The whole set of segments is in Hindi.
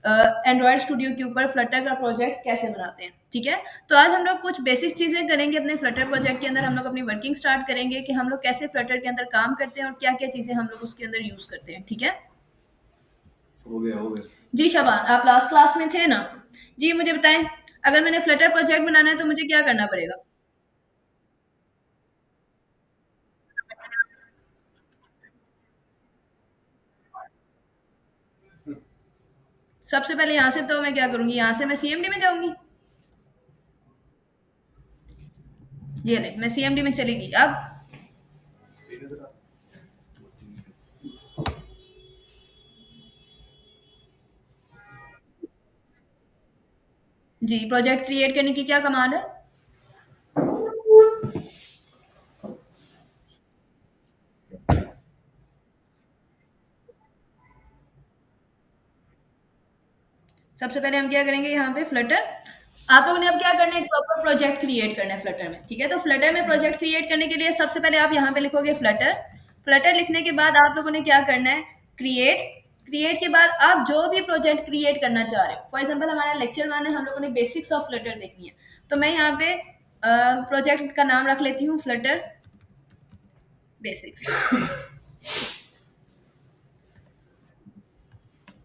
एंड्रॉयड स्टूडियो के ऊपर फ्लटर का प्रोजेक्ट कैसे बनाते हैं। ठीक है, तो आज हम लोग कुछ बेसिक चीज़ें करेंगे अपने फ्लटर प्रोजेक्ट के अंदर। हम लोग अपनी वर्किंग स्टार्ट करेंगे कि हम लोग कैसे फ्लटर के अंदर काम करते हैं और क्या क्या चीज़ें हम लोग उसके अंदर यूज़ करते हैं। ठीक है, हो गया हो गया। जी शबान, आप लास्ट क्लास में थे ना। जी मुझे बताएं, अगर मैंने फ्लटर प्रोजेक्ट बनाना है तो मुझे क्या करना पड़ेगा। सबसे पहले यहाँ से तो मैं क्या करूंगी, यहाँ से मैं सीएमडी में जाऊंगी। ये ले, मैं सीएमडी में चलेगी अब। जी, प्रोजेक्ट क्रिएट करने की क्या कमांड है। सबसे पहले हम क्या करेंगे, यहाँ पे फ्लटर आप लोगों ने अब क्या करना है, एक प्रॉपर प्रोजेक्ट क्रिएट करना है फ्लटर में। ठीक है, तो फ्लटर में प्रोजेक्ट क्रिएट करने के लिए सबसे पहले आप यहाँ पे लिखोगे फ्लटर। फ्लटर लिखने के बाद आप लोगों ने क्या करना है, क्रिएट। क्रिएट के बाद आप जो भी प्रोजेक्ट क्रिएट करना चाह रहे हो, फॉर एग्जाम्पल हमारा लेक्चर 1 है, हम लोगों ने बेसिक्स ऑफ फ्लटर देखनी है, तो मैं यहाँ पे प्रोजेक्ट का नाम रख लेती हूँ फ्लटर बेसिक्स।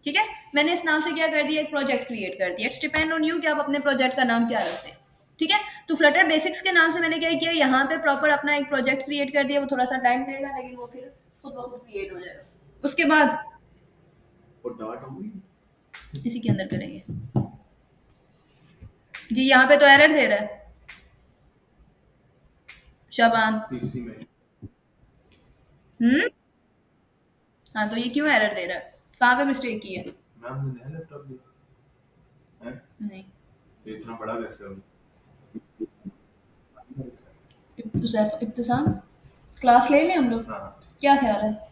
ठीक है, मैंने इस नाम से क्या कर दिया, एक प्रोजेक्ट क्रिएट कर दिया। इट्स डिपेंड ऑन यू कि आप अपने प्रोजेक्ट का नाम क्या रखते हैं। ठीक है, तो फ्लटर बेसिक्स के नाम से मैंने क्या किया, यहाँ पे प्रॉपर अपना एक प्रोजेक्ट क्रिएट कर दिया। वो थोड़ा सा टाइम लेगा लेकिन वो फिर खुद ब खुद क्रिएट हो जाएगा। उसके बाद वो डाट होगी, इसी के अंदर करेंगे। जी यहाँ पे तो एरर दे रहा है शाबान। पीसी में हाँ, तो ये क्यों एरर दे रहा है, कहाँ पे मिस्टेक की है। मैम ने नया लैपटॉप लिया है, नहीं ये इतना बड़ा कैसे हो गया। इब्तिसाम, क्लास ले लें हम लोग। हाँ, क्या ख्याल है।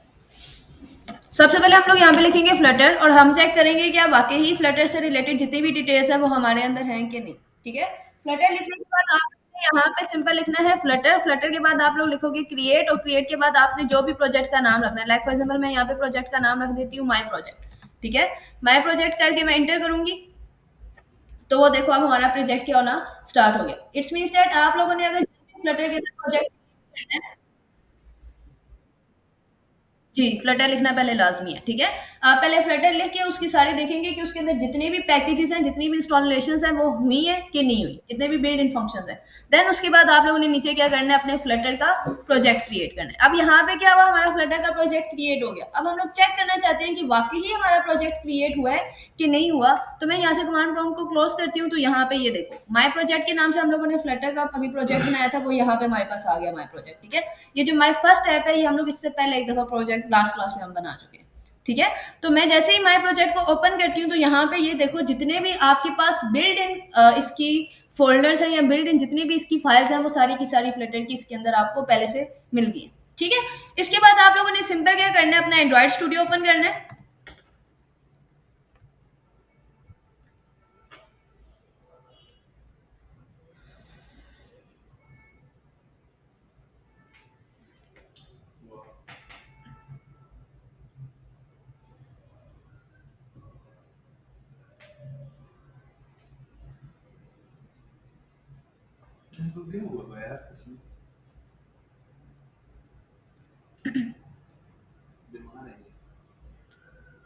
सबसे पहले हम लोग यहाँ पे लिखेंगे फ्लटर और हम चेक करेंगे कि वाकई ही फ्लटर से रिलेटेड जितनी भी डिटेल्स है वो हमारे अंदर हैं कि नहीं। ठीक है, फ्लटर लिखने के बाद आपने यहाँ पे सिंपल लिखना है फ्लटर। फ्लटर के बाद आप लोग लिखोगे क्रिएट, और क्रिएट के बाद आपने जो भी प्रोजेक्ट का नाम रखना है, लाइक फॉर एग्जाम्पल मैं यहाँ पे प्रोजेक्ट का नाम रख देती हूँ माई प्रोजेक्ट। ठीक है, माई प्रोजेक्ट करके मैं इंटर करूंगी, तो वो देखो अब हमारा प्रोजेक्ट क्या होना स्टार्ट हो गया। इट्स मीन्स दैट आप लोगों ने अगर फ्लटर के प्रोजेक्ट करना है। जी, फ्लटर लिखना पहले लाज़मी है। ठीक है, आप पहले फ्लटर लिख के उसकी सारी देखेंगे कि उसके अंदर जितने भी पैकेजेस हैं, जितनी भी इंस्टॉलेशंस हैं, वो हुई हैं कि नहीं हुई, जितने भी बिल्ट इन फंक्शंस हैं। देन उसके बाद आप लोगों ने नीचे क्या करना है, अपने फ्लटर का प्रोजेक्ट क्रिएट करना है। अब यहाँ पे क्या हुआ, हमारा फ्लटर का प्रोजेक्ट क्रिएट हो गया। अब हम लोग चेक करना चाहते हैं कि वाकई ही हमारा प्रोजेक्ट क्रिएट हुआ है कि नहीं हुआ। तो मैं यहाँ से कमांड प्रॉम्प्ट को क्लोज करती हूँ, तो यहाँ पे ये देखो माई प्रोजेक्ट के नाम से हम लोगों ने फ्लटर का अभी प्रोजेक्ट बनाया था, वो यहाँ पे हमारे पास आ गया माई प्रोजेक्ट। ठीक है, ये जो माई फर्स्ट ऐप है, ये हम लोग इससे पहले एक दफा प्रोजेक्ट लास्ट क्लास में हम बना चुके हैं। ठीक है, तो मैं जैसे ही माई प्रोजेक्ट को ओपन करती हूँ, तो यहाँ पे ये देखो जितने भी आपके पास बिल्ड इन इसकी फोल्डर्स हैं या बिल्ड इन जितनी भी इसकी फाइल्स हैं, वो सारी की सारी फ्लटर की इसके अंदर आपको पहले से मिल गई है। ठीक है, इसके बाद आप लोगों ने सिंपल क्या करना है, अपना एंड्रॉइड स्टूडियो ओपन करना है।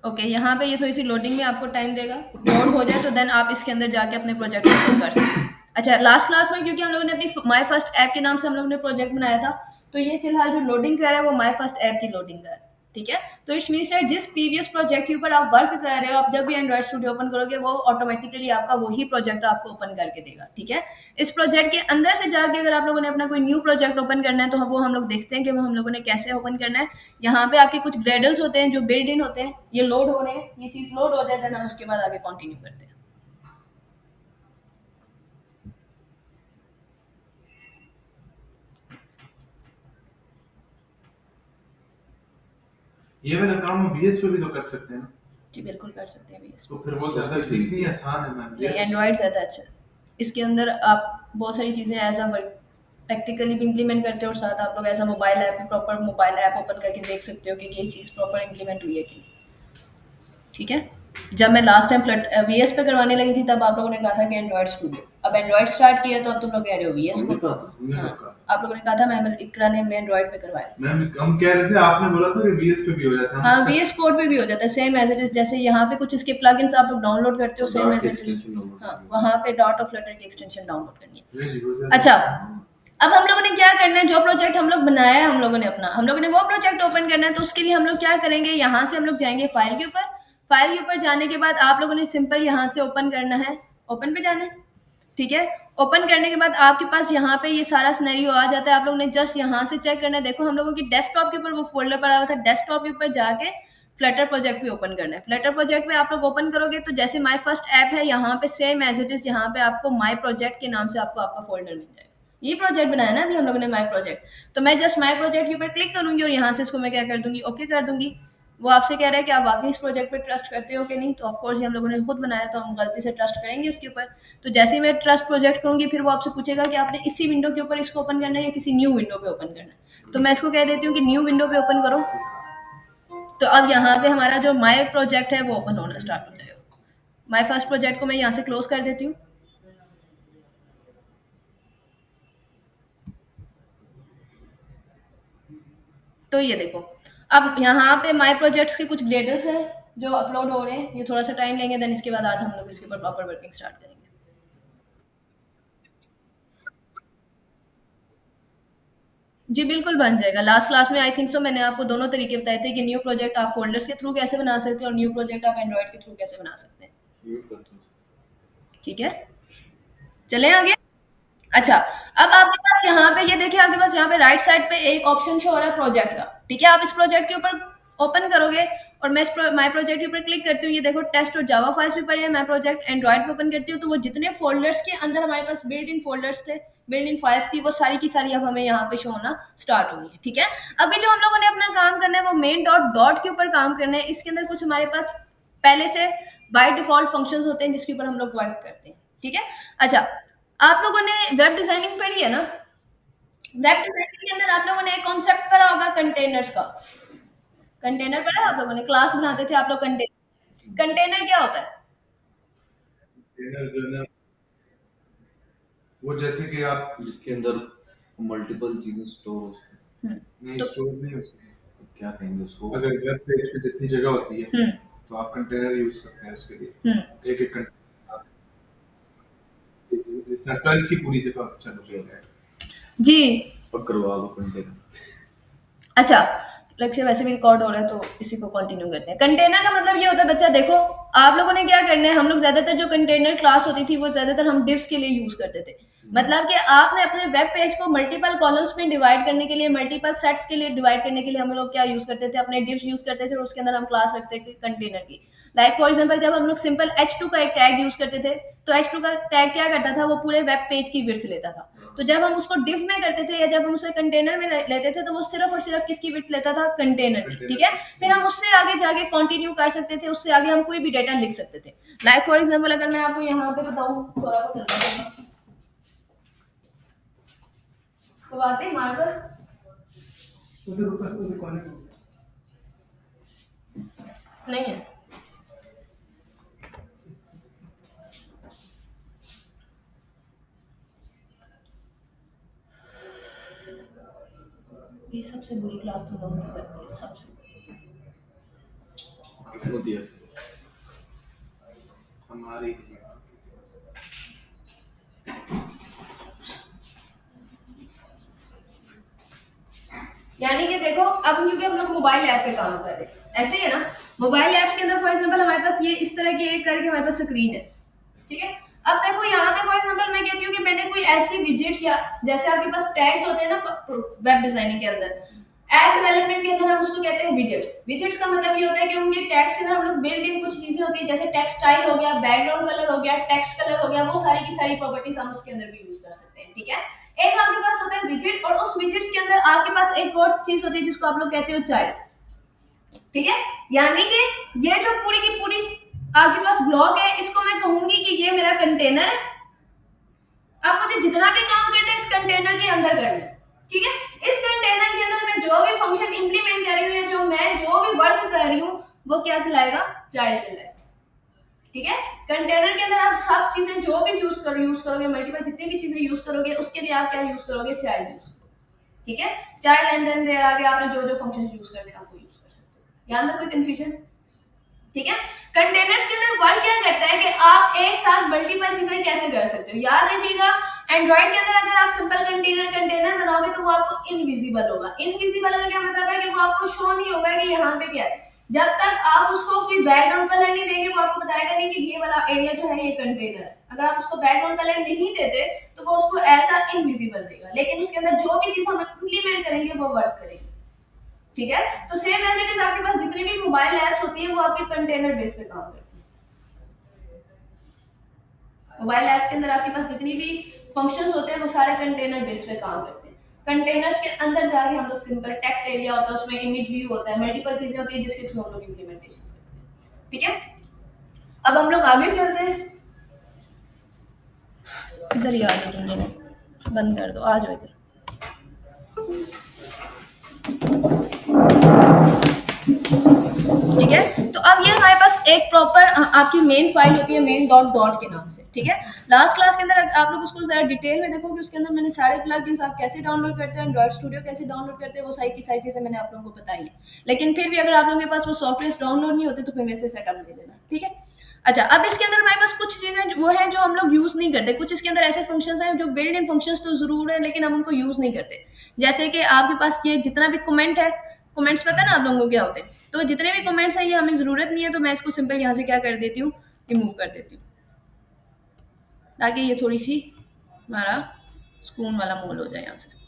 ओके, यहाँ पे ये थोड़ी सी लोडिंग में आपको टाइम देगा, लोड हो जाए तो देन आप इसके अंदर जाके अपने प्रोजेक्ट को कर सकते हैं। अच्छा, लास्ट क्लास में क्योंकि हम लोगों ने अपनी माई फर्स्ट ऐप के नाम से हम लोगों ने प्रोजेक्ट बनाया था, तो ये फिलहाल जो लोडिंग कर रहा है वो माई फर्स्ट ऐप की लोडिंग कर रहा है। ठीक है, तो इट्स मीन्स दैट जिस प्रीवियस प्रोजेक्ट के ऊपर आप वर्क कर रहे हो, आप जब भी एंड्रॉइड स्टूडियो ओपन करोगे वो ऑटोमेटिकली आपका वही प्रोजेक्ट आपको ओपन करके देगा। ठीक है, इस प्रोजेक्ट के अंदर से जाके अगर आप लोगों ने अपना कोई न्यू प्रोजेक्ट ओपन करना है, तो वो हम लोग देखते हैं कि वो हम लोगों ने कैसे ओपन करना है। यहाँ पे आपके कुछ ग्रेडल्स होते हैं जो बिल्ड इन होते हैं, ये लोड हो रहे हैं, ये चीज लोड हो जाए, देन हम उसके बाद आगे कंटिन्यू करते हैं। ये वाला काम हम वीएस पे भी तो कर सकते हैं ना। जी बिल्कुल कर सकते हैं VS। तो फिर वो ज्यादा ठीक नहीं आसान है मैम। नहीं, एंड्रॉइड ज़्यादा अच्छा है। इसके अंदर आप बहुत सारी चीज़ें एज अ प्रैक्टिकली भी इम्प्लीमेंट करते हो, और साथ आप लोग एज अ मोबाइल ऐप भी प्रॉपर मोबाइल ऐप ओपन करके देख सकते हो कि ये चीज़ प्रॉपर इम्प्लीमेंट हुई है कि नहीं। ठीक है, जब मैं लास्ट टाइम फ्लट वीएस पे करवाने लगी थी तब आप लोगों ने कहा था कि एंड्रॉइड स्टूडियो, अब एंड्रॉइड स्टार्ट किया तो अब तुम लोग कह रहे हो वीएस हमने को। कहा था, हमने हाँ, कब कहा? आप लोगों ने कहा था मैम इकरा ने मैं एंड्रॉइड पे करवाया। मैम हम कह रहे थे, आपने बोला था कि वीएस पे भी हो जाता है। हाँ, वीएस कोड पे भी हो जाता है सेम एज इट इज, जैसे यहाँ पे कुछ इसके प्लगइन्स आप लोग डाउनलोड करते हो सेम एज इट इज। हाँ, वहाँ पे डॉट और फ्लटर की एक्सटेंशन डाउनलोड करनी है। अच्छा, अब हम लोगों ने क्या करना है, जो प्रोजेक्ट हम लोग बनाया है हम लोगों ने अपना, हम लोगों ने वो प्रोजेक्ट ओपन करना है, तो उसके लिए हम लोग क्या करेंगे, यहाँ से हम लोग जाएंगे फाइल के ऊपर। फाइल के ऊपर जाने के बाद आप लोगों ने सिंपल यहाँ से ओपन करना है, ओपन पे जाना है, ठीक है। ओपन करने के बाद आपके पास यहाँ पे ये सारा सिनेरियो आ जाता है, आप लोगों ने जस्ट यहाँ से चेक करना है। देखो हम लोगों की डेस्कटॉप के ऊपर वो फोल्डर पड़ा हुआ था, डेस्कटॉप के ऊपर जाके फ्लटर प्रोजेक्ट भी ओपन करना है। फ्लटर प्रोजेक्ट में आप लोग ओपन करोगे तो जैसे माय फर्स्ट ऐप है, यहाँ पे सेम एज इट इज यहाँ पे आपको माय प्रोजेक्ट के नाम से आपको आपका फोल्डर मिल जाएगा। ये प्रोजेक्ट बनाया ना अभी हम लोगों ने माय प्रोजेक्ट, तो मैं जस्ट माय प्रोजेक्ट के ऊपर क्लिक करूंगी और यहाँ से इसको मैं क्या कर दूंगी, ओके कर दूंगी। वो आपसे कह रहा है कि आप वाकई इस प्रोजेक्ट पे ट्रस्ट करते हो कि नहीं, तो ऑफकोर्स ये हम लोगों ने खुद बनाया तो हम गलती से ट्रस्ट करेंगे उसके ऊपर। तो जैसे ही मैं ट्रस्ट प्रोजेक्ट करूंगी फिर वो आपसे पूछेगा कि आपने इसी विंडो के ऊपर इसको ओपन करना है या किसी न्यू विंडो पे ओपन करना है, तो मैं इसको कह देती हूँ कि न्यू विंडो पे ओपन करो। तो अब यहाँ पे हमारा जो माय प्रोजेक्ट है वो ओपन होना स्टार्ट हो जाएगा। माय फर्स्ट प्रोजेक्ट को मैं यहाँ से क्लोज कर देती हूँ। तो ये देखो, अब यहाँ पे माय प्रोजेक्ट्स के कुछ ग्रेडर्स हैं जो अपलोड हो रहे हैं, ये थोड़ा सा टाइम लेंगे, देन इसके बाद आज हम लोग इसके ऊपर प्रॉपर वर्किंग स्टार्ट करेंगे। जी बिल्कुल बन जाएगा। लास्ट क्लास में आई थिंक सो मैंने आपको दोनों तरीके बताए थे कि न्यू प्रोजेक्ट आप फोल्डर्स के थ्रू कैसे बना सकते हैं और न्यू प्रोजेक्ट आप एंड्रॉइड के थ्रू कैसे बना सकते हैं। ठीक है, चलें आगे। अच्छा, अब आपके पास यहाँ पे ये देखिए, आपके पास यहाँ पे राइट साइड पे एक ऑप्शन शो हो रहा है प्रोजेक्ट का, ठीक है। आप इस प्रोजेक्ट के ऊपर ओपन करोगे और मैं इस माय प्रोजेक्ट के ऊपर क्लिक करती हूँ, ये देखो टेस्ट और जावा फाइल्स भी पड़े हैं। मैं प्रोजेक्ट एंड्रॉइड पे ओपन करती हूँ तो वो जितने फोल्डर्स के अंदर हमारे पास बिल्ट इन फोल्डर्स थे, बिल्ट इन फाइल्स थी, वो सारी की सारी अब हमें यहाँ पे शो होना स्टार्ट होनी है, ठीक है। अभी जो हम लोगों ने अपना काम करना है वो मेन डॉट डॉट के ऊपर काम करना है। इसके अंदर कुछ हमारे पास पहले से बाय डिफॉल्ट फंक्शंस होते हैं जिसके ऊपर हम लोग वर्क करते हैं, ठीक है। अच्छा, आप लोगों ने वेब डिजाइनिंग पढ़ी है ना, वेब डिजाइनिंग के अंदर आप लोगों ने एक कॉन्सेप्ट पढ़ा होगा कंटेनर्स का। कंटेनर पढ़ा है आप लोगों ने, क्लास बनाते थे आप लोग कंटेनर। कंटेनर क्या होता है? ट्रेनर जो है ना, वो जैसे कि आप जिसके अंदर मल्टीपल चीजें स्टोर हो सकती हम्म, नहीं तो स्टोर नहीं हो सकते। हैं। क्या कहेंगे उसको? अगर वेब पेज पे जितनी जगह होती है हम्म तो आप कंटेनर यूज करते हैं उसके लिए। हम्म एक एक कंटेनर सर्कल की पूरी जगह चल रही है। जी। करवा लो कंटेनर। अच्छा, लेक्चर वैसे भी रिकॉर्ड हो रहा है तो इसी को कंटिन्यू करते हैं। कंटेनर का मतलब ये होता है बच्चा, देखो आप लोगों ने क्या करना है, हम लोग ज्यादातर जो कंटेनर क्लास होती थी वो ज्यादातर हम डिव्स के लिए यूज करते थे। मतलब कि आपने अपने वेब पेज को मल्टीपल कॉलम्स में डिवाइड करने के लिए, मल्टीपल सेट्स के लिए डिवाइड करने के लिए हम लोग क्या यूज करते थे, अपने डिव्स यूज करते थे और उसके अंदर हम क्लास रखते थे कंटेनर की। लाइक फॉर एग्जांपल जब हम लोग सिंपल h2 का एक टैग यूज करते थे तो h2 का टैग क्या करता था, वो पूरे वेब पेज की विड्थ लेता था। तो जब हम उसको डिव में करते थे या जब हम उसे कंटेनर में लेते थे तो वो सिर्फ और सिर्फ किसकी विड्थ लेता था, कंटेनर की, ठीक है। फिर हम उससे आगे जाके कंटिन्यू कर सकते थे, उससे आगे हम कोई भी डेटा लिख सकते थे। लाइक फॉर एग्जांपल अगर मैं आपको यहाँ पे बताऊं, थोड़ा बहुत चलता है तो बातें मार्कर उधर ऊपर उधर कोने में नहीं है। ये सबसे बुरी क्लास तो लोगों की जाती है, सबसे किसको दिया? हमारी यानी कि देखो अब क्योंकि हम लोग मोबाइल ऐप पे काम कर रहे हैं, ऐसे ही है ना। मोबाइल ऐप्स के अंदर फॉर एग्जांपल हमारे पास ये इस तरह की एक करके हमारे पास स्क्रीन है, ठीक है। अब देखो यहाँ पे फॉर एग्जांपल मैं कहती हूँ कि मैंने कोई ऐसी विजेट्स या जैसे आपके पास टैग्स होते हैं ना वेब डिजाइनिंग के अंदर, ऐप डेवलपमेंट के अंदर हम उसको कहते हैं विजेट्स। विजेट्स का मतलब ये होता है कि उनके टैग्स के अंदर हम लोग बिल्ड इन कुछ चीजें होती है, जैसे टेक्स्ट स्टाइल हो गया, बैकग्राउंड कलर हो गया, टेक्स्ट कलर हो गया, वो सारी की सारी प्रॉपर्टीज हम उसके अंदर भी यूज कर सकते हैं, ठीक है। एक आपके पास होता है विजेट और उस विजेट्स के अंदर आपके पास एक और चीज होती है जिसको आप लोग कहते हो चाइल्ड, ठीक है। यानी कि ये जो पूरी की पूरी आपके पास ब्लॉक है, इसको मैं कहूंगी कि ये मेरा कंटेनर है। अब मुझे जितना भी काम करना है इस कंटेनर के अंदर करना है, ठीक है। इस कंटेनर के अंदर मैं जो भी फंक्शन इंप्लीमेंट कर रही हूँ या जो मैं जो भी वर्क कर रही हूँ वो क्या कहलाएगा, चाइल्ड कहलाएगा, ठीक है। कंटेनर के अंदर आप सब चीजें जो भी यूज करोगे, मल्टीपल जितनी भी चीजें यूज करोगे, उसके लिए आप क्या यूज करोगे, चाइल्ड यूज करोगे, ठीक है। चाइल्ड एंड देन देयर आगे आपने जो जो फंक्शंस यूज करने हैं आपको यूज कर सकते हो। यहाँ अंदर कोई कंफ्यूजन, ठीक है। कंटेनर्स के अंदर वर्क क्या करता है कि आप एक साथ मल्टीपल चीजें कैसे कर सकते हो। याद रखिएगा, एंड्रॉइड के अंदर अगर आप सिंपल कंटेनर बनाओगे तो वो आपको इनविजिबल होगा। इनविजिबल का क्या मतलब है कि वो आपको शो नहीं होगा कि यहाँ पे क्या है। जब तक आप उसको कोई बैकग्राउंड कलर नहीं देंगे वो आपको बताएगा नहीं कि ये वाला एरिया जो है ये कंटेनर है। अगर आप उसको बैकग्राउंड कलर नहीं देते तो वो उसको एज अ इनविजिबल देगा, लेकिन उसके अंदर जो भी चीज हम इंप्लीमेंट करेंगे वो वर्क करेगी, ठीक है। तो सेम एज इट इज आपके पास जितनी भी मोबाइल ऐप्स होती है वो आपके कंटेनर बेस पे काम करती है। मोबाइल ऐप्स के अंदर आपके पास जितनी भी फंक्शंस होते हैं वो सारे कंटेनर बेस पे काम करते हैं। कंटेनर्स के अंदर जाके हम लोग सिंपल टेक्स्ट एरिया होता है, उसमें इमेज व्यू होता है, मल्टीपल चीजें होती है जिसके थ्रू हम लोग इंप्लीमेंटेशन करते हैं, ठीक है। अब हम लोग आगे चलते हैं। इधर ही आ जाओ, बंद कर दो, आ जाओ इधर। ठीक है। तो अब ये हमारे पास एक प्रॉपर आपकी मेन फाइल होती है, मेन डॉट डॉट के नाम से, ठीक है। लास्ट क्लास के अंदर आप लोग उसको जरा डिटेल में देखोगे, उसके अंदर मैंने सारे प्लगइन्स आप कैसे डाउनलोड करते हैं, एंड्रॉइड स्टूडियो कैसे डाउनलोड करते हैं, वो सारी की सारी चीजें मैंने आप लोगों को बताई है। लेकिन फिर भी अगर आप लोगों के पास वो सॉफ्टवेयर डाउनलोड नहीं होते तो फिर मेरे से सेटअप ले लेना, ठीक है। अच्छा, अब इसके अंदर हमारे पास कुछ चीजें वो हैं जो हम लोग यूज नहीं करते। कुछ इसके अंदर ऐसे फंक्शंस हैं जो बिल्ड इन फंक्शंस तो जरूर है लेकिन हम उनको यूज नहीं करते। जैसे कि आपके पास ये जितना भी कमेंट है, कमेंट्स पता है ना आप लोगों को क्या होते हैं, तो जितने भी कमेंट्स हैं ये हमें जरूरत नहीं है, तो मैं इसको सिंपल यहाँ से क्या कर देती हूँ, रिमूव कर देती हूँ, ताकि ये थोड़ी सी हमारा सुकून वाला मोल हो जाए यहाँ से।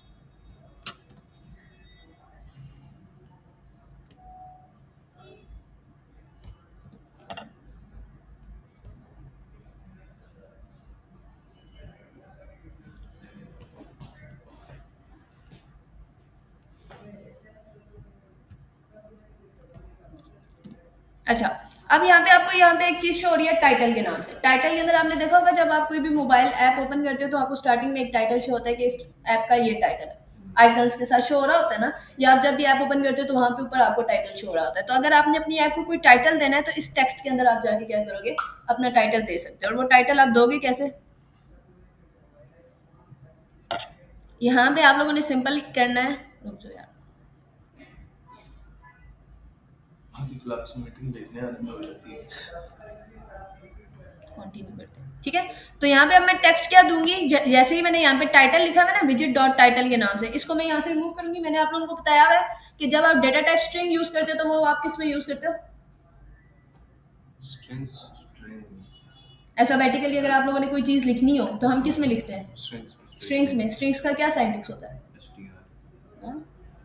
अच्छा, अब यहाँ पे आपको यहाँ पे एक चीज शो हो रही है टाइटल के नाम से। टाइटल के अंदर आपने देखा होगा जब आप कोई भी मोबाइल ऐप ओपन करते हो तो आपको स्टार्टिंग में एक टाइटल शो होता है कि इस ऐप का ये टाइटल है, आइकन्स के साथ शो हो रहा होता है ना। या आप जब भी ऐप ओपन करते हो तो वहां पे ऊपर आपको टाइटल शो हो रहा होता है। तो अगर आपने अपनी ऐप को कोई टाइटल देना है तो इस टेक्स्ट के अंदर आप जाके क्या करोगे, अपना टाइटल दे सकते हो। और वो टाइटल आप दोगे कैसे, यहाँ पे आप लोगों ने सिंपल करना है, रुक जाओ यार, आधी क्लास मीटिंग देखने आने में हो जाती है। कंटिन्यू करते हैं, ठीक है। तो यहाँ पे अब मैं टेक्स्ट क्या दूंगी, जैसे ही मैंने यहाँ पे टाइटल लिखा हुआ है ना, विजिट डॉट टाइटल के नाम से, इसको मैं यहाँ से रिमूव करूंगी। मैंने आप लोगों को बताया हुआ है कि जब आप डेटा टाइप स्ट्रिंग यूज करते हो तो वो आप किस में यूज करते हो, स्ट्रिंग्स अल्फाबेटिकली। अगर आप लोगों ने कोई चीज लिखनी हो तो हम किस में लिखते हैं, स्ट्रिंग्स में। स्ट्रिंग्स का क्या सिंटैक्स होता है,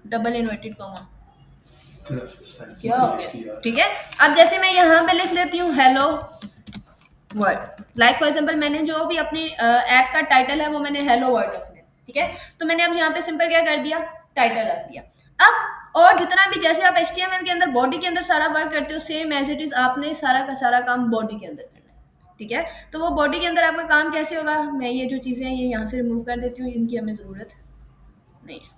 डबल इन्वर्टेड कॉमा, क्या हो गया, ठीक है। अब जैसे मैं यहाँ पे लिख लेती हूँ hello word, like for example मैंने जो भी अपनी ऐप का टाइटल है वो मैंने हेलो वर्ड रख दिया, ठीक है। तो मैंने अब यहाँ पे सिंपल क्या कर दिया, टाइटल रख दिया। अब और जितना भी जैसे आप HTML के अंदर बॉडी के अंदर सारा वर्क करते हो, सेम एज इट इज आपने सारा का सारा काम बॉडी के अंदर करना है, ठीक है। तो वो बॉडी के अंदर आपका काम कैसे होगा, मैं ये जो चीजें हैं ये यहाँ से रिमूव कर देती हूँ, इनकी हमें जरूरत नहीं है।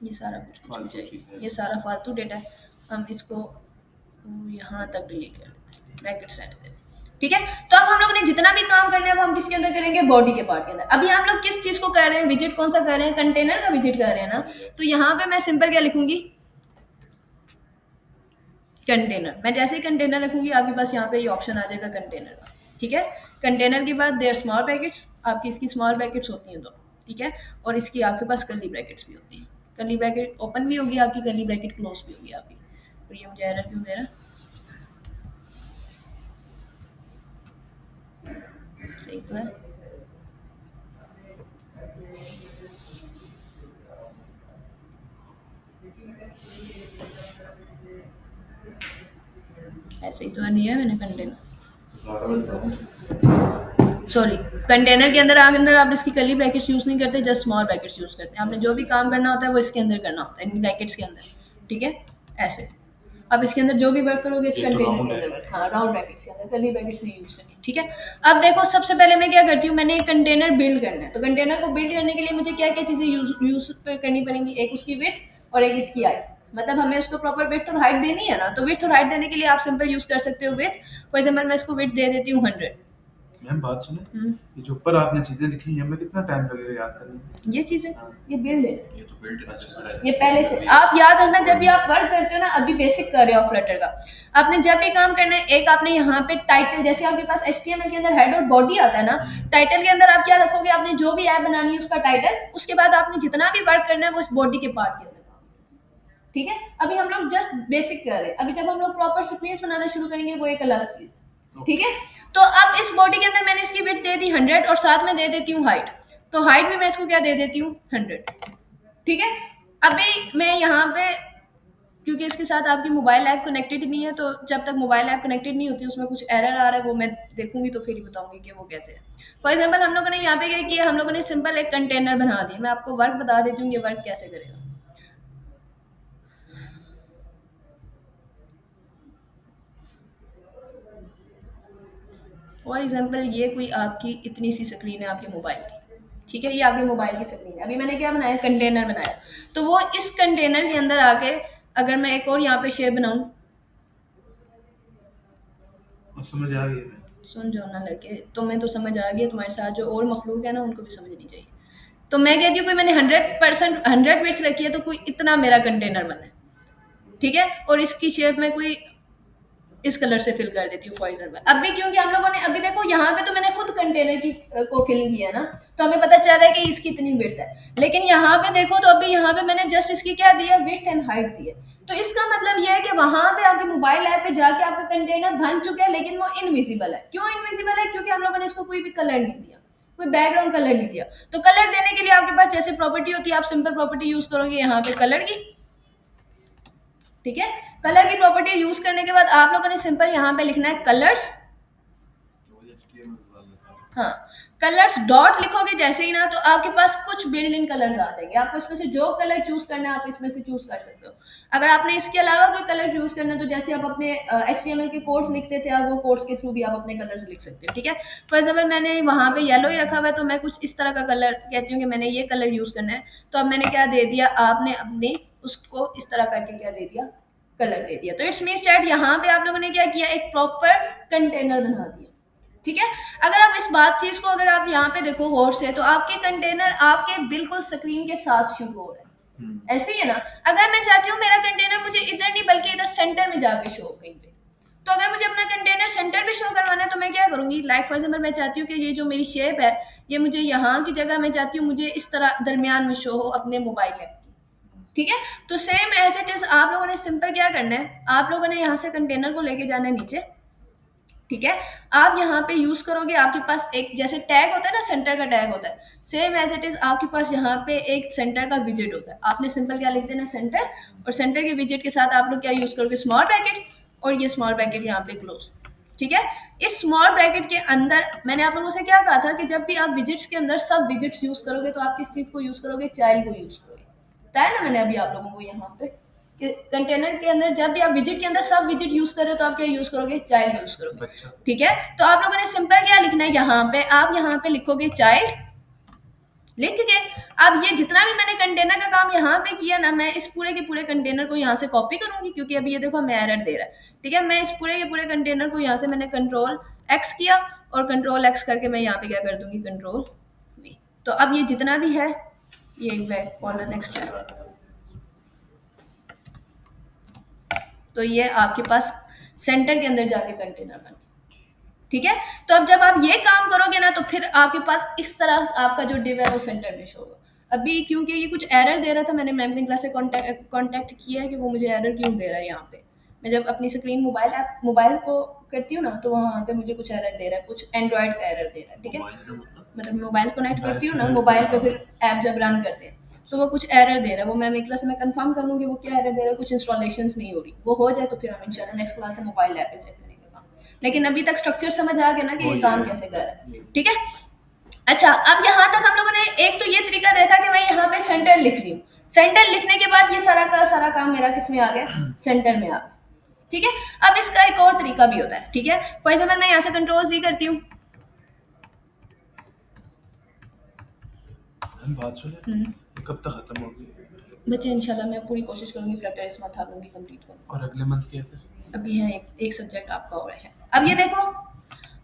ये सारा कुछ चाहिए, ये सारा फालतू डेटा है, हम इसको यहाँ तक डिलीट कर देते, ब्रैकेट्स रहने देते, ठीक है। तो अब हम लोग ने जितना भी काम करना है वो हम किसके अंदर करेंगे, बॉडी के पार्ट के अंदर। अभी हम लोग किस चीज को कर रहे हैं, विजिट कौन सा कर रहे हैं, कंटेनर का विजिट कर रहे हैं ना। तो यहाँ पे मैं सिंपल क्या लिखूंगी, कंटेनर। मैं जैसे ही कंटेनर लिखूंगी आपके पास यहाँ पे ये ऑप्शन आ जाएगा कंटेनर का, ठीक है। कंटेनर के बाद देयर स्मॉल ब्रैकेट्स, आपकी इसकी स्मॉल ब्रैकेट्स होती हैं दो, ठीक है। और इसकी आपके पास कर्ली ब्रैकेट्स भी होती हैं, कर्ली ब्रैकेट ओपन भी होगी आपकी, कर्ली ब्रैकेट क्लोज भी होगी आपकी। और ये मुझे एरर क्यों दे रहा, सही तो है। ऐसे ही तो नहीं है, मैंने कंटेनर सॉरी कंटेनर के अंदर आप इसकी कर्ली ब्रैकेट्स यूज नहीं करते, जस्ट स्मॉल ब्रैकेट्स यूज करते हैं। आपने जो भी काम करना होता है वो इसके अंदर करना होता है, इन ब्रैकेट्स के अंदर, ठीक है। ऐसे अब इसके अंदर जो भी वर्क करोगे इस कंटेनर के अंदर, हाँ राउंड ब्रैकेट्स के अंदर, कर्ली ब्रैकेट्स नहीं यूज करनी, ठीक है। अब देखो सबसे पहले मैं क्या करती हूँ, मैंने एक कंटेनर बिल्ड करना है। तो कंटेनर को बिल्ड करने के लिए मुझे क्या क्या चीजें यूज करनी पड़ेंगी, एक उसकी विड्थ और एक इसकी हाइट। मतलब हमें उसको प्रॉपर विड्थ और हाइट देनी है ना, तो विड्थ और हाइट देने के लिए आप सिंपल यूज कर सकते हो विड्थ। फॉर एग्जांपल मैं इसको विड्थ दे देती हूँ 100। मैम बात सुने, ये जो ऊपर आपने चीजें लिखी हैं हमें कितना टाइम लगेगा याद करने में? ये चीजें, हाँ। ये बिल्ड है, ये तो बिल्ट अच्छा। ये पहले से आप याद रखना। जब भी आप वर्क करते हो ना, अभी बेसिक कर रहे हो फ्लटर का, आपने जब भी काम करना है, एक आपने यहाँ पे टाइटल, जैसे आपके पास HTML के अंदर हेड और बॉडी आता है ना, टाइटल के अंदर आप क्या रखोगे, आपने जो भी ऐप बनानी है उसका टाइटल, उसके बाद आपने जितना भी वर्क करना है वो इस बॉडी के पार्ट के अंदर। ठीक है, अभी हम लोग जस्ट बेसिक कर रहे हैं, अभी जब हम लोग प्रॉपर स्क्रीन्स बनाना शुरू करेंगे वो एक अलग चीज। ठीक है, तो अब इस बॉडी के अंदर मैंने इसकी विड्थ दे दी 100 और साथ में दे देती हूँ हाइट, तो हाइट भी मैं इसको क्या दे देती हूँ 100। ठीक है, अभी मैं यहाँ पे, क्योंकि इसके साथ आपकी मोबाइल ऐप कनेक्टेड नहीं है, तो जब तक मोबाइल ऐप कनेक्टेड नहीं होती उसमें कुछ एरर आ रहा है, वो मैं देखूंगी तो फिर ही बताऊंगी कि वो कैसे है। फॉर एग्जाम्पल हम लोगों ने यहाँ पे क्या किया, हम लोगों ने सिंपल एक कंटेनर बना दिया। मैं आपको वर्क बता देती हूँ ये वर्क कैसे करेगा। फॉर एग्जाम्पल ये कोई आपकी इतनी सी स्क्रीन है आपके मोबाइल की, ठीक है, ये आपके मोबाइल की स्क्रीन है। अभी मैंने क्या बनाया, कंटेनर बनाया, तो वो इस कंटेनर के अंदर आके अगर मैं एक और यहाँ पे शेप बनाऊं, और समझ आ गई है। सुन जाओ ना लड़के, तुम्हें तो समझ आ गया, तुम्हारे साथ जो और मखलूक है ना उनको भी समझनी चाहिए। तो मैं कहती हूँ कोई मैंने 100% 100 विड्थ रखी है, तो कोई इतना मेरा कंटेनर बना है, ठीक है, और इसकी शेप में कोई इस कलर से फिल कर देती हूँ फॉर एग्जाम्पल। अभी क्योंकि हम लोगों ने अभी देखो यहाँ पे तो मैंने खुद कंटेनर की को फिल किया ना, तो हमें पता चल रहा है कि इसकी इतनी विड्थ है, लेकिन यहाँ पे देखो तो अभी यहाँ पे मैंने जस्ट इसकी क्या दिया, विड्थ एंड हाइट दी है। तो इसका मतलब यह है कि वहां पे आपके मोबाइल ऐप पे जाके आपका कंटेनर बन चुका है, लेकिन वो इनविजिबल है। क्यों इनविजिबल है? क्योंकि हम लोगों ने इसको कोई भी कलर नहीं दिया, कोई बैकग्राउंड कलर नहीं दिया। तो कलर देने के लिए आपके पास जैसे प्रॉपर्टी होती है, आप सिंपल प्रॉपर्टी यूज करोगे यहाँ पे कलर की। ठीक है, कलर की प्रॉपर्टी यूज करने के बाद आप लोगों ने सिंपल यहाँ पे लिखना है कलर्स। हाँ, कलर्स डॉट लिखोगे जैसे ही ना, तो आपके पास कुछ बिल्ड इन कलर्स आ जाएंगे। आपको इसमें से जो कलर चूज करना है आप इसमें से चूज कर सकते हो। अगर आपने इसके अलावा कोई कलर चूज करना है, तो जैसे आप अपने HTML के कोड्स लिखते थे, आप वो कोड्स के थ्रू भी आप अपने कलर्स लिख सकते हो। ठीक है, फॉर एग्जाम्पल मैंने वहां पे येलो ही रखा हुआ है, तो मैं कुछ इस तरह का कलर कहती हूँ कि मैंने ये कलर यूज करना है, तो अब मैंने क्या दे दिया, आपने अपने उसको इस तरह करके क्या दे दिया, कलर दे दिया। तो इट्स मीन्स दैट यहाँ पे आप लोगों ने क्या किया, एक प्रॉपर कंटेनर बना दिया। ठीक है, अगर आप इस बात चीज को अगर आप यहाँ पे देखो गौर से, तो आपके कंटेनर आपके बिल्कुल स्क्रीन के साथ शुरू हो रहा है। ऐसे ही है ना, अगर मैं चाहती हूँ मेरा कंटेनर मुझे इधर नहीं बल्कि इधर सेंटर में जाके शो कहीं पे, तो अगर मुझे अपना कंटेनर सेंटर पे शो करवाना है, तो मैं क्या करूंगी, लाइक फॉर एग्जाम्पल मैं चाहती हूँ कि ये जो मेरी शेप है, ये मुझे यहाँ की जगह मैं चाहती हूँ मुझे इस तरह दरमियान में शो हो अपने मोबाइल ऐप की। ठीक है, तो सेम एज इट इज आप लोगों ने सिंपल क्या करना है, आप लोगों ने यहाँ से कंटेनर को लेके जाना है नीचे। ठीक है, आप यहाँ पे यूज करोगे, आपके पास एक जैसे टैग होता है ना, सेंटर का टैग होता है, सेम एज इट इज आपके पास यहाँ पे एक सेंटर का विजिट होता है। आपने सिंपल क्या लिख देना, सेंटर, और सेंटर के विजिट के साथ आप लोग क्या यूज करोगे, स्मॉल ब्रैकेट, और ये स्मॉल ब्रैकेट यहाँ पे क्लोज। ठीक है, इस स्मॉल ब्रैकेट के अंदर मैंने आप लोगों से क्या कहा था कि जब भी आप विजिट्स के अंदर सब विजिट्स यूज करोगे, तो आप किस चीज को यूज करोगे, चाइल्ड को यूज करोगे। बताया ना मैंने अभी आप लोगों को यहाँ पे कंटेनर के अंदर जब भी आप विजिट के अंदर सब विजिट यूज कर रहे हो, तो आप क्या यूज करोगे, चाइल्ड यूज करोगे। ठीक है, तो आप लोगों ने सिंपल क्या लिखना है, यहाँ पे आप यहाँ पे लिखोगे चाइल्ड, लिख के अब ये जितना भी मैंने कंटेनर का काम यहाँ पे किया ना, मैं इस पूरे के पूरे कंटेनर को यहाँ से कॉपी करूंगी, क्योंकि अभी ये देखो हमें एरर दे रहा है। ठीक है, मैं इस पूरे के पूरे कंटेनर को यहाँ से मैंने Ctrl+X किया, और Ctrl+X करके मैं यहाँ पे क्या कर दूंगी, Ctrl+V। तो अब ये जितना भी है, ये बैक कॉर्नर नेक्स्ट है, तो ये आपके पास सेंटर के अंदर जाके कंटेनर बन। ठीक है, तो अब जब आप ये काम करोगे ना, तो फिर आपके पास इस तरह आपका जो डिव है वो सेंटर में शो होगा। अभी क्योंकि ये कुछ एरर दे रहा था, मैंने मैम क्लास से कांटेक्ट किया है कि वो मुझे एरर क्यों दे रहा है। यहाँ पे मैं जब अपनी स्क्रीन मोबाइल को करती हूँ ना, तो वहाँ पे मुझे कुछ एरर दे रहा है, कुछ एंड्रॉइड का एरर दे रहा है। ठीक है, मतलब मोबाइल कनेक्ट करती हूँ ना, मोबाइल पे फिर ऐप जब रन करते हैं, तो वो कुछ एरर दे रहा है। वो मैं एक क्लास से मैं कंफर्म कर लूँगी वो क्या एरर दे रहा है, कुछ इंस्टॉलेशंस नहीं हो रही। वो हो जाए तो फिर हम इंशाल्लाह नेक्स्ट क्लास से मोबाइल ऐप पे चेक करेंगे काम। लेकिन अभी तक स्ट्रक्चर समझ आ गया ना कि ये काम कैसे कर रहा है। ठीक है, अच्छा, अब यहाँ तक हम लोगों ने एक तो ये तरीका देखा कि मैं यहाँ पे सेंटर लिख रही हूँ। सेंटर लिखने के बाद ये सारा का सारा काम मेरा किस में आ गया, सेंटर में आ गया। ठीक है, अब इसका एक और तरीका भी होता है। ठीक है, फॉर एग्जाम्पल मैं यहाँ से Ctrl+Z करती हूँ। बात सुने, कब तक खत्म होगी? बच्चे इंशाल्लाह मैं पूरी कोशिश करूंगी फ्लटर इस मंथ आप लोगों की कंप्लीट करूँ। और अगले मंथ क्या है? अभी है एक सब्जेक्ट आपका और है शायद। अब ये देखो,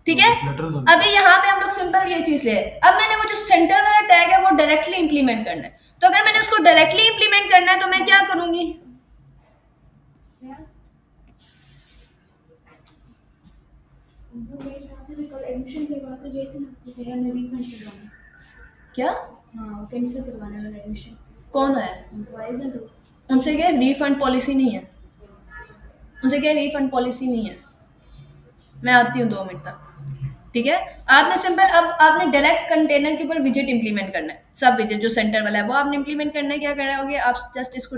ठीक है, फ्लटर तो अभी यहाँ पे हम लोग सिंपल ये चीज ले आए। अब मैंने वो जो सेंटर वाला टैग है वो डायरेक्टली इंप्लीमेंट करना है। तो अगर मैंने उसको डायरेक्टली इंप्लीमेंट करना है तो मैं क्या करूंगी, एडमिशन करवा कर गए थे ना, तो भैया ने रिफंड करवाना। क्या हाँ, कैंसिल करवाना है एडमिशन। कौन है एम्प्लॉइज हैं तो उनसे क्या रिफंड पॉलिसी नहीं है, उनसे क्या रिफंड पॉलिसी नहीं है। मैं आती हूँ 2 मिनट तक, ठीक है। आपने सिंपल अब आपने डायरेक्ट कंटेनर के ऊपर विजिट इंप्लीमेंट करना है। सब विजिट जो सेंटर वाला है वो आपने इंप्लीमेंट करना है। क्या करना होगे, आप जस्ट इसको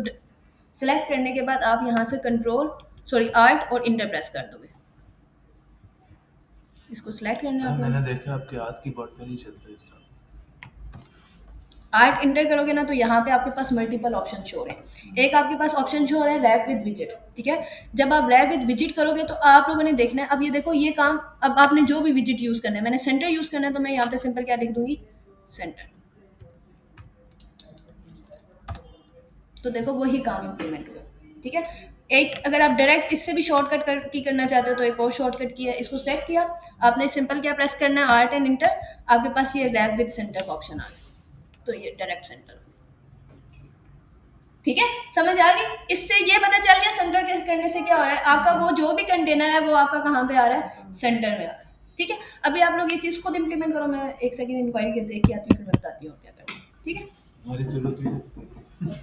सिलेक्ट करने के बाद आप यहाँ से आल्ट और इंटर प्रेस कर दोगे। इसको सिलेक्ट करना है मैंने आपको, देखा आपके हाथ की बॉट पे नहीं चलता इस तरह। आर्ट इंटर करोगे ना तो यहाँ पे आपके पास मल्टीपल ऑप्शन शो हो रहे हैं। एक आपके पास ऑप्शन शो हो रहा है रैप विद विजिट, ठीक है। जब आप रैप विद विजिट करोगे तो आप लोगों ने देखना है, अब ये देखो ये काम, अब आपने जो भी विजिट यूज करना है, मैंने सेंटर यूज करना है तो मैं यहाँ पे सिंपल क्या लिख दूंगी, सेंटर। तो देखो वही काम इंप्लीमेंट हुआ, ठीक है। एक अगर आप डायरेक्ट इससे भी शॉर्टकट की करना चाहते हो तो एक और शॉर्टकट की है, इसको सेलेक्ट किया आपने, सिंपल क्या प्रेस करना है, आर्ट एंड इंटर, आपके पास ये रैप विद सेंटर का ऑप्शन आ गया, तो ये डायरेक्ट सेंटर, ठीक है। समझ आ गई, इससे ये पता चल गया सेंटर के करने से क्या हो रहा है, आपका वो जो भी कंटेनर है वो आपका कहाँ पे आ रहा है, सेंटर में आ रहा है, ठीक है। अभी आप लोग ये चीज़ खुद इंप्लीमेंट करो, मैं एक सेकंड इंक्वायरी के देख के आती हूँ फिर बताती हूँ क्या करना है, ठीक है। हमारी जरूरत भी है।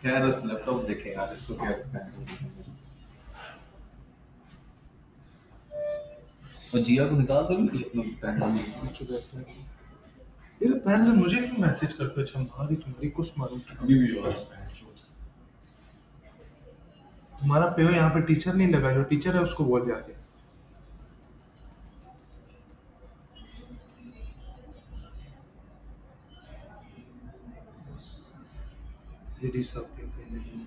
यार उस लैपटॉप देखे यार, इसको क्या करना है। और जिया को निकाल दो अपना पैन। ये पैनल मुझे क्यों मैसेज करते हो, अच्छा मारी तुम्हारी कुछ मारूं। अभी भी और तुम्हारा पेयो यहाँ पे टीचर नहीं लगा, जो टीचर है उसको बोल जाके। लेडी साहब के कहने में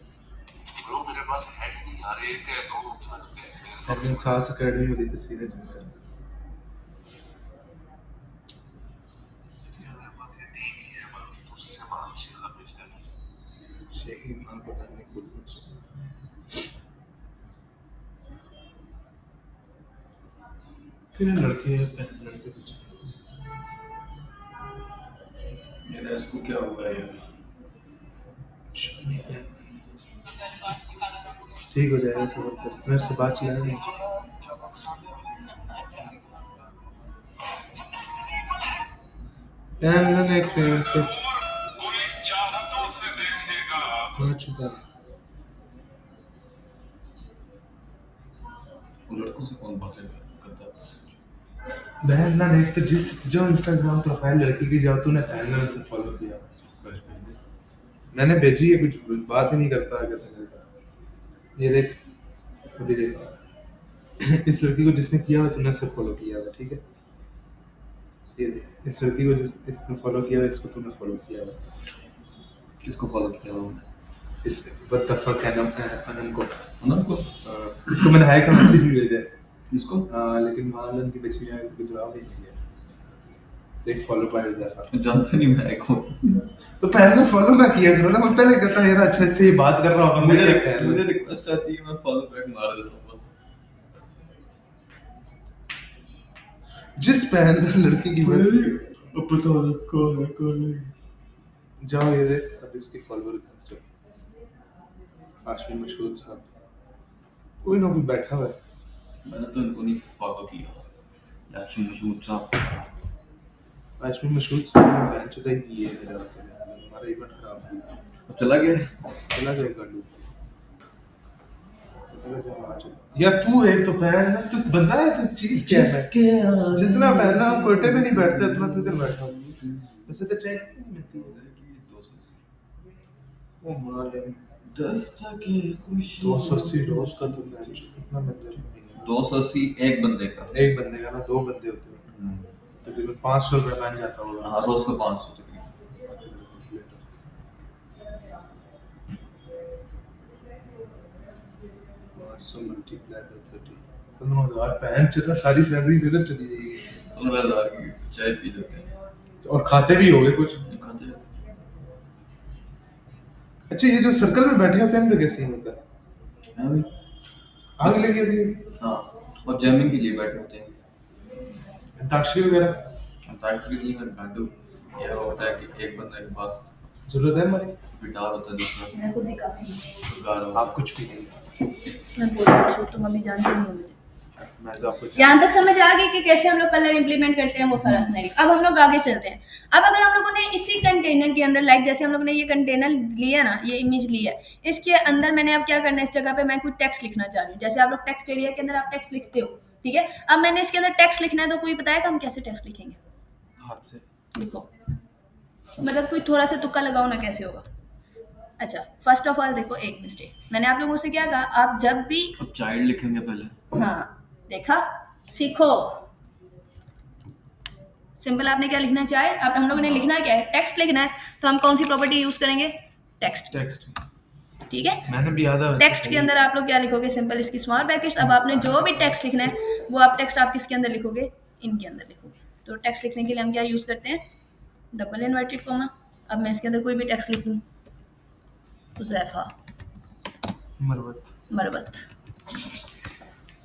ब्रो मेरे पास है ही नहीं यार, एक है दो मैं तो कहते अपने सास अकेडमी वाली तस्वीरें चलकर हैं मेरे पास ये तीन ही है, बाकी तो उससे मांग शेखा भेजता नहीं। शेखी माँ को डालने को फिर लड़के लड़के कुछ मेरा इसको क्या हुआ यार। शानी पहन ठीक हो जाएगा, सबर कर, मेरे से बात चला नहीं। पहन एक पेड़ पे बात चुका वो लड़कों से कौन बातें करता है। बहन ना देख, तो जिस जो इंस्टाग्राम प्रोफाइल लड़की की जाओ तूने पहन उसे फॉलो किया, मैंने भेजी है, कुछ बात ही नहीं करता है कैसे मेरे साथ। ये देख अभी देख इस लड़की को जिसने किया हुआ तूने उसे फॉलो किया हुआ, ठीक है। ये देख इस लड़की को इसने फॉलो किया हुआ, इसको तूने फॉलो किया हुआ। किसको फॉलो किया वो। इस व्हाट द फक है अनन को उनको इसको मैंने हाई का मैसेज भी भेजा है इसको लेकिन मालन की बच्ची ने इसको जवाब नहीं दिया। देख फॉलो पाया जाता जानता नहीं मैं कौन। तो पहले फॉलो ना किया करो ना, मैं पहले कहता यार अच्छे से ये बात कर रहा हूं, मुझे मुझे रिक्वेस्ट आती है मैं फॉलो बैक मार देता हूं बस। जिस पहन लड़की की अब पता नहीं कौन है। जाओ ये देख अब इसके फॉलोअर कर आशमी मशहूर साहब, कोई ना कोई बैठा हुआ है। मैंने तो इनको नहीं फॉलो किया यार। मशहूर साहब आशमी मशहूर साहब ने बैन चुदाई की है मेरा, हमारा इवेंट खराब हुआ, अब चला गया। चला गया कर लूं यार। तू एक तो पहन ना, तू बंदा है, तू चीज क्या है, जितना पहनना हम कोटे में नहीं बैठते उतना तू इधर बैठा हूं। वैसे तो चेक नहीं मिलती है वो माले 10 टके खुशी 280 रोज का तो मैच इतना मंजर नहीं है। 280 एक बंदे का। एक बंदे का ना, दो बंदे होते हैं तकरीबन 500 रुपये बन जाता होगा। हाँ रोज का 500 तकरीबन। 500 मल्टीप्लाई बाय 30 15,000 पहन चुका, सारी सैलरी इधर चली जाएगी। 15,000 की चाय पी लेते हैं और खाते भी होगे कुछ। खाते हैं। अच्छा, ये जो सर्कल में बैठे होते हैं इनका क्या सीन होता है? है भाई। आग लगी होती है? हाँ, और जैमिंग के लिए बैठे होते हैं। अंताक्षरी वगैरह अंताक्षरी के लिए मैं काटू, ये होता है कि एक बंदा के पास जरूरत है हमारी? गिटार होता है, दूसरा मैं खुद ही काफ़ी हूँ। कार होता आप कुछ भी नहीं, मैं बोल रही हूँ, तुम अभी जानते नहीं हो मुझे। मैं तो आपको यहाँ तक समझ आ गई कि कैसे हम लोग कलर इंप्लीमेंट करते हैं वो सारा सिनेरियो। अब हम लोग आगे चलते हैं। अब अगर हम लोगों ने इसी कंटेनर के अंदर, लाइक जैसे हम लोग ने ये कंटेनर लिया ना, ये इमेज ली है, इसके अंदर मैंने अब क्या करना है, इस जगह पे मैं कुछ टेक्स्ट लिखना चाह रही हूँ। जैसे आप लोग टेक्स्ट एरिया के अंदर आप टेक्स्ट लिखते हो, ठीक है। अब मैंने इसके अंदर टेक्स्ट लिखना है, तो कोई बताएगा हम कैसे टेक्स्ट लिखेंगे? हाथ से। देखो, मतलब कोई थोड़ा सा तुक्का लगाओ ना, कैसे होगा? अच्छा, फर्स्ट ऑफ ऑल देखो, एक मिस्टेक मैंने आप लोगों से क्या कहा, आप जब भी, है। अब चाइल्ड लिखेंगे पहले। हाँ देखा, सीखो। सिंपल आपने क्या लिखना चाहे, अब हम लोगों ने लिखना क्या है, टेक्स्ट लिखना है, तो हम कौन सी प्रॉपर्टी यूज करेंगे? टेक्स्ट। टेक्स्ट ठीक है, मैंने भी याद है वैसे टेक्स्ट के सही। अंदर आप लोग क्या लिखोगे, सिंपल इसकी स्मॉल ब्रैकेट्स। अब आपने जो भी टेक्स्ट लिखना है वो आप टेक्स्ट आप किसके अंदर लिखोगे, इनके अंदर लिखोगे। तो टेक्स्ट लिखने के लिए हम क्या यूज करते हैं, डबल इन्वर्टेड कॉमा। अब मैं इसके अंदर कोई भी टेक्स्ट लिख लूँ, हुज़ैफा मरवत। मरवत,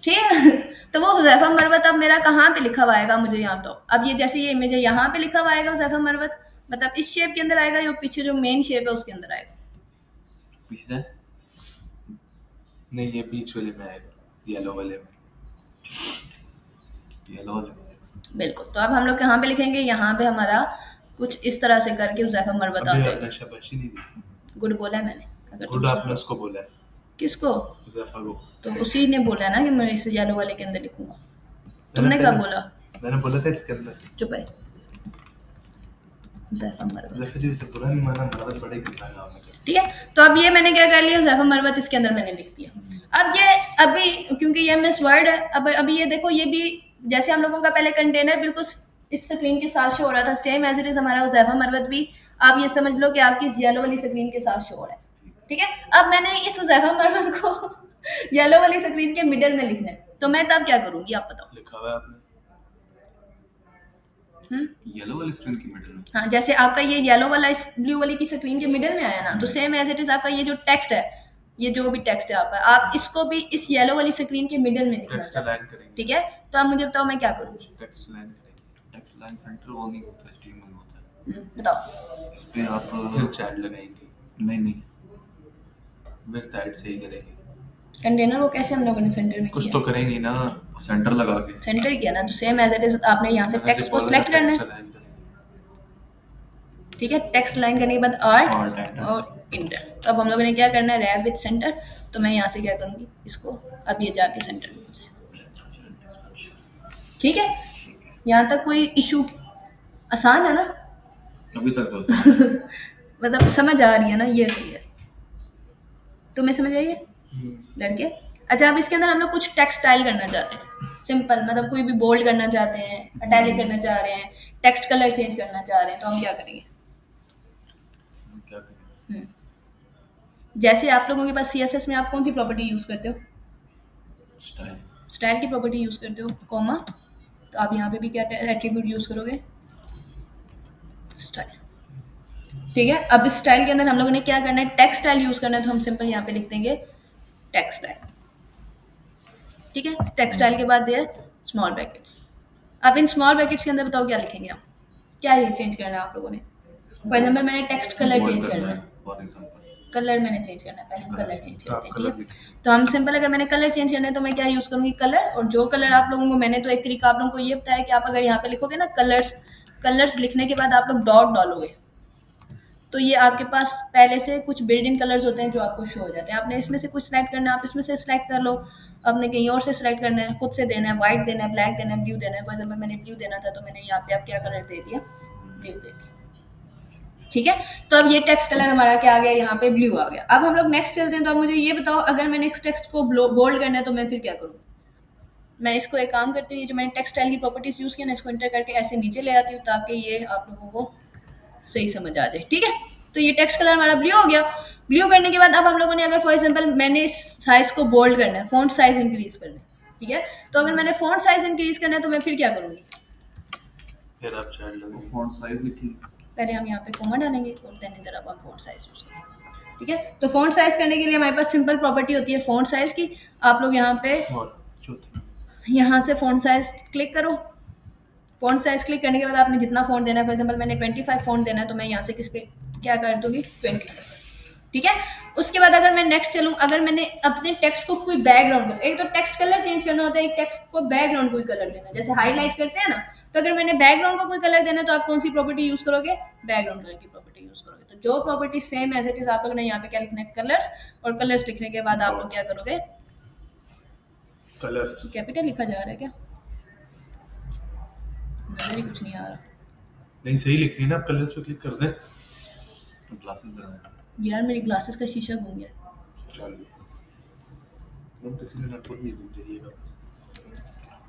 ठीक है। तो वो हुज़ैफा मरवत अब मेरा कहाँ पे लिखा हुआ आएगा, मुझे यहाँ तो, अब ये जैसे ये इमेज है, यहाँ पे लिखा हुआ आएगा हुज़ैफा मरवत, मतलब इस शेप के अंदर आएगा, या पीछे जो मेन शेप है उसके अंदर आएगा? पीछे से नहीं, ये बीच वाले में आएगा, येलो वाले में। येलो वाले। बिल्कुल। तो अब हम लोग कहाँ पे लिखेंगे, यहाँ पे हमारा कुछ इस तरह से करके हुज़ैफा मरवत आ अभी जाएगा। आपने शाबाशी नहीं दी। गुड बोला है मैंने, अगर गुड तुम आपने सुन लो। उसको बोला है, किसको? हुज़ैफा को। तो उसी ने बोला ना कि मैं इस येलो वाले के अंदर लिखूंगा। मैंने तुमने कब पहले- बोला? मैंने बोला था इसके अंदर। चुप है, हुज़ैफा मरवत। हुज़ैफा जी से बुरा नहीं माना, मरवत बड़े कितना नाम है। ठीक है, तो अब ये मैंने क्या कर लिया, हुज़ैफा मरवत इसके अंदर मैंने लिख दिया। अब ये अभी, क्योंकि ये मिस वर्ड है, अब अभी ये देखो, ये भी जैसे हम लोगों का पहले कंटेनर बिल्कुल इस स्क्रीन के साथ शो हो रहा था, सेम एज इट इज हमारा हुज़ैफा मरवत भी, आप ये समझ लो कि आपकी इस येलो वाली स्क्रीन के साथ शो हो रहा है। ठीक है, अब मैंने इस हुज़ैफा मरवत को येलो वाली स्क्रीन के मिडल में लिखना है, तो मैं तब क्या करूंगी, आप बताओ। लिखा हुआ है आपने। येलो वाली स्क्रीन की मिडिल में। हाँ, जैसे आपका ये येलो वाला इस ब्लू वाली की स्क्रीन के मिडल में आया ना, तो सेम एज इट इज आपका ये जो टेक्स्ट है, ये जो भी टेक्स्ट है आपका, आप इसको भी इस येलो वाली स्क्रीन के मिडल में लिखना टेक्स्ट चाहते अलाइन हैं। करेंगे। ठीक है, तो आप मुझे बताओ मैं क्या करूँगी। टेक्स्ट अलाइन करेंगे। टेक्स्ट लाइन सेंटर वो नहीं होता, HTML होता है। बताओ। इस पे आप फिर चाइल्ड लगाएंगे, नहीं फिर साइड से ही करेंगे। कंटेनर वो कैसे हम लोगों ने सेंटर में कुछ किया? तो करेंगे ना। सेंटर लगा के। सेंटर किया ना, तो सेम एज इट इज आपने यहाँ से मैंने टेक्स्ट जो को बोला था, सिलेक्ट करना टेक्स्ट है। अलाइन करेंगे। ठीक है, टेक्स्ट लाइन करने के बाद Alt, आर्ट enter। और इंटर। तो अब हम लोगों ने क्या करना है, रैप विद सेंटर। तो मैं यहाँ से क्या करूँगी, इसको अब ये जाके सेंटर में हो जाए। ठीक है, यहाँ तक कोई इशू आसान है ना? अभी तक तो सही। मतलब समझ आ रही है ना, ये सही है। तुम्हें समझ आई है लड़के? अच्छा, अब इसके अंदर हम लोग कुछ टेक्स्ट स्टाइल करना चाहते हैं, सिंपल, मतलब कोई भी बोल्ड करना चाहते हैं, इटैलिक करना चाह रहे हैं, टेक्स्ट कलर चेंज करना चाह रहे हैं, तो हम क्या करेंगे? क्या करें? जैसे आप लोगों के पास CSS में आप कौन सी प्रॉपर्टी यूज़ करते हो? स्टाइल। स्टाइल की प्रॉपर्टी यूज़ करते हो, कॉमा। तो आप यहाँ पे भी क्या एट्रीब्यूट यूज़ करोगे? स्टाइल। ठीक है, अब इस स्टाइल के अंदर हम लोगों ने क्या करना है, टेक्स्ट स्टाइल यूज़ करना है, तो हम सिंपल यहाँ पे लिख देंगे टेक्स्ट स्टाइल। ठीक है, टेक्स्ट स्टाइल के बाद दिया स्मॉल ब्रैकेट्स। अब इन स्मॉल ब्रैकेट्स के अंदर बताओ क्या लिखेंगे हम, क्या ये चेंज करना है आप लोगों ने? फॉर एग्जाम्पल मैंने टेक्स्ट कलर Bold चेंज करना है, फॉर एग्जांपल। कलर मैंने चेंज करना है, पहले हम कलर चेंज तो आप करते हैं। कलर ठीक है, तो हम सिंपल अगर मैंने कलर चेंज करना है, तो मैं क्या यूज़ करूँगी, कलर। और जो कलर आप लोगों को, मैंने तो एक तरीका आप लोगों को ये बताया कि आप अगर यहाँ पे लिखोगे ना कलर्स लिखने के बाद आप लोग डॉट डालोगे, तो ये आपके पास पहले से कुछ बिल्ड इन कलर्स होते हैं जो आपको शो हो जाते हैं। आपने इसमें से कुछ सिलेक्ट करना है, आप इसमें से सिलेक्ट कर लो। आपने कहीं और से सिलेक्ट करना है, खुद से देना है, वाइट देना है, ब्लैक देना है, ब्लू देना है। फॉर एग्जाम्पल मैंने ब्लू देना था, तो मैंने यहाँ पे आप क्या कलर दे दिया, ब्लू दे दिया। ठीक है, तो अब ये टेक्स्ट कलर हमारा क्या आ गया, यहाँ पे ब्लू आ गया। अब हम लोग नेक्स्ट चलते हैं। तो अब मुझे ये बताओ, अगर मैंने इस टेक्स्ट को बोल्ड करना है, तो मैं फिर क्या करूँ? मैं इसको एक काम करती हूँ, ये जो मैंने टेक्स्ट स्टाइल की प्रॉपर्टीज यूज़ किया ना, इसको इंटर करके ऐसे नीचे ले आती हूँ, ताकि ये आप लोगों को सही समझ आ जाए। ठीक है, तो ये टेक्स्ट कलर हमारा ब्लू हो गया। ब्लू करने के बाद अब हम लोगों ने, अगर फॉर एग्जांपल मैंने इस साइज को बोल्ड करना है, फॉन्ट साइज इंक्रीज करना है, ठीक है, तो अगर मैंने फॉन्ट साइज इंक्रीज करना है, तो मैं फिर क्या करूँगी? फिर आप चाइल्ड वो लगाएंगे। फॉन्ट साइज लिखी। पहले हम यहाँ पे कोमा डालेंगे और देन इधर अब हम फॉन्ट साइज यूज करेंगे। ठीक है। तो फ़ॉन्ट साइज़ करने के लिए हमारे पास सिंपल प्रॉपर्टी होती है फ़ॉन्ट साइज़ की। आप लोग यहाँ पे और चौथा यहाँ से फ़ॉन्ट साइज़ क्लिक करो। फ़ॉन्ट साइज़ क्लिक करने के बाद आपने जितना फ़ॉन्ट देना है, फॉर एग्ज़ाम्पल मैंने 25 फ़ॉन्ट देना है, तो मैं यहाँ से किस पे क्या कर दूँगी 20, ठीक है। उसके बाद अगर मैं नेक्स्ट चलूँ, अगर मैंने अपने टेक्स्ट को कोई बैकग्राउंड को, एक तो टेक्स्ट कलर चेंज करना होता है, एक टेक्स्ट को बैकग्राउंड कोई कलर देना है, जैसे हाईलाइट करते हैं ना, तो अगर मैंने बैकग्राउंड को कोई कलर देना है तो आप कौन सी प्रॉपर्टी यूज़ करोगे, बैकग्राउंड कलर की प्रॉपर्टी यूज़ करोगे। तो जो property same as it is आप लोगों ने यहाँ पे क्या लिखना है, कलर्स, और कलर्स लिखने के बाद आप लोग क्या करोगे, कलर्स कैपिटल लिखा जा रहा है क्या, नजर ही कुछ नहीं आ रहा नहीं सही लिख रही है ना, आप कलर्स पे क्लिक कर दें। ग्लासेस लगाए यार, मेरी ग्लासेस का शीशा घूम गया। चलिए हम किसी ने ना खुद नहीं घूम जाइएगा,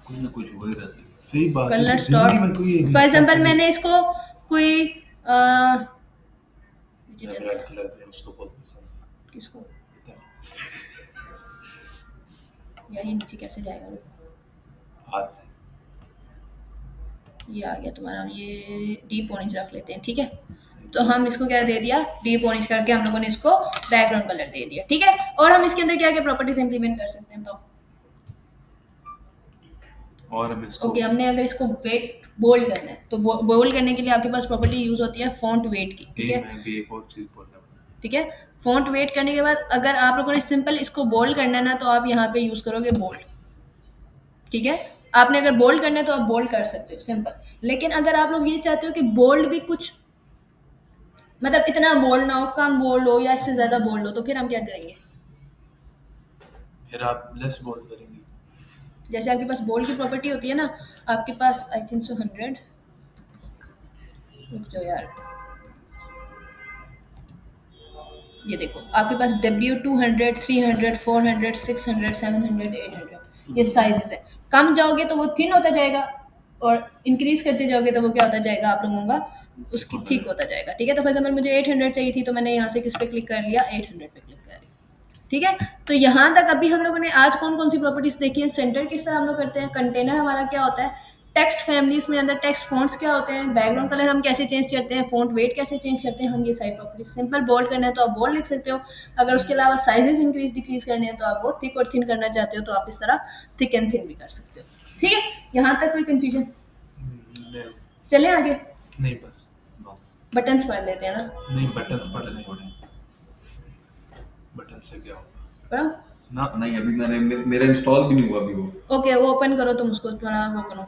कुछ ना कुछ हो ही रहता है। सही बात है। कलर जिंदगी में कोई स्टॉप, फॉर एग्जाम्पल मैंने इसको कोई नीचे चलते रेड हैं, कलर पे उसको बहुत पसंद है। किसको, पता है, यार ये नीचे कैसे जाएगा, हाथ से ये आ गया तुम्हारा, हम ये डीप ऑरेंज रख लेते हैं, ठीक है। तो हम इसको क्या दे दिया, डीप ऑरेंज करके हम लोगों ने इसको बैकग्राउंड कलर दे दिया, ठीक है। और हम इसके अंदर क्या क्या प्रॉपर्टीज इंप्लीमेंट कर सकते हैं, तो और हम इसको ओके, हमने अगर इसको वेट बोल्ड करना है, तो बोल्ड करने के लिए आपके पास प्रॉपर्टी यूज होती है फॉन्ट वेट की, ठीक है। मैं भी एक और चीज बोलना ठीक है, फॉन्ट वेट करने के बाद अगर आप लोगों ने सिंपल इसको बोल्ड करना है ना, तो आप यहाँ पे यूज करोगे बोल्ड, ठीक है। आपने अगर बोल्ड करना है तो आप बोल्ड कर सकते हो, सिंपल। लेकिन अगर आप लोग ये चाहते हो कि बोल्ड भी कुछ मतलब इतना बोल्ड ना हो, कम बोल्ड हो या इससे ज्यादा बोल्ड हो, तो फिर हम क्या करेंगे, फिर आप लेस बोल्ड करेंगे। जैसे आपके पास बोल्ड की प्रॉपर्टी होती है ना, आपके पास आई थिंक सो 100, रुक जाओ यार, ये देखो आपके पास W 200 300 400 600 700 800 ये साइजेस है। कम जाओगे तो वो थिन होता जाएगा, और इंक्रीज करते जाओगे तो वो क्या होता जाएगा आप लोगों का, उसकी थिक होता जाएगा, ठीक है। तो फॉर एग्जाम्पल मुझे 800 चाहिए थी, तो मैंने यहाँ से किस पे क्लिक कर लिया, 800 पे क्लिक कर लिया, ठीक है। तो यहाँ तक अभी हम लोगों ने आज कौन कौन सी प्रॉपर्टीज देखी है, सेंटर किस तरह हम लोग करते हैं, कंटेनर हमारा क्या होता है, टेक्स्ट फैमिलीज में अंदर टेक्स्ट फॉन्ट्स क्या होते हैं, बैकग्राउंड कलर हम कैसे चेंज करते हैं, फॉन्ट वेट कैसे चेंज करते हैं, हम ये सारी प्रॉपर्टीज, सिंपल बोल्ड करना है तो आप बोल्ड लिख सकते हो, अगर उसके अलावा साइजेस इंक्रीज डिक्रीज करने हैं तो आप वो थिक और थिन करना चाहते हो तो आप इस तरह थिक एंड थिन भी कर सकते हो, ठीक है। यहाँ तक कोई कंफ्यूजन, नहीं चले आगे, नहीं बस बस बटन्स पढ़ लेते हैं ना, नहीं बटन्स पढ़ लें, बटन से क्या होगा पढ़ो, ना नहीं, अभी मेरा इंस्टॉल भी नहीं हुआ अभी वो। ओके वो ओपन करो, तुम उसको थोड़ा वो करो,